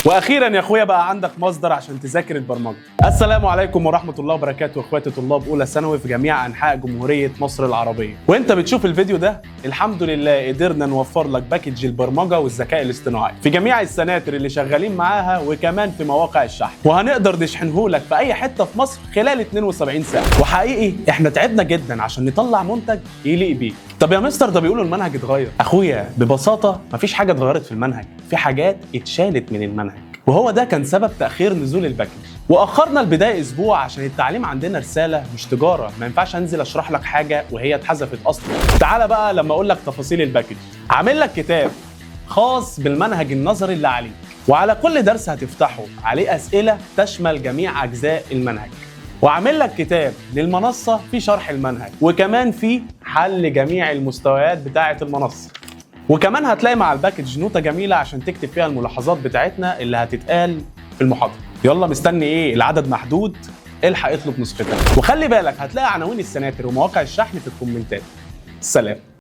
واخيرا يا اخويا بقى عندك مصدر عشان تذاكر البرمجه. السلام عليكم ورحمه الله وبركاته اخواتي طلاب اولى ثانوي في جميع انحاء جمهوريه مصر العربيه. وانت بتشوف الفيديو ده الحمد لله قدرنا نوفر لك باكج البرمجه والذكاء الاصطناعي في جميع السناتر اللي شغالين معاها وكمان في مواقع الشحن، وهنقدر نشحنه لك في اي حته في مصر خلال 72 ساعه. وحقيقي احنا تعبنا جدا عشان نطلع منتج يليق بيك. طب يا مستر ده بيقولوا المنهج اتغير. اخويا ببساطه مفيش حاجه اتغيرت في المنهج، في حاجات اتشالت من المنهج، وهو ده كان سبب تاخير نزول الباكج. واخرنا البدايه اسبوع عشان التعليم عندنا رساله مش تجاره، ما ينفعش انزل اشرح لك حاجه وهي اتحذفت اصلا. تعالى بقى لما اقول لك تفاصيل الباكج. عامل لك كتاب خاص بالمنهج النظري اللي عليك، وعلى كل درس هتفتحه عليه اسئله تشمل جميع اجزاء المنهج. وعامل لك كتاب للمنصه في شرح المنهج، وكمان في حل جميع المستويات بتاعه المنصه. وكمان هتلاقي مع الباكج نوتة جميلة عشان تكتب فيها الملاحظات بتاعتنا اللي هتتقال في المحاضرة. يلا مستني ايه؟ العدد محدود، الحق اطلب نسختك. وخلي بالك هتلاقي عناوين السناتر ومواقع الشحن في الكومنتات. سلام.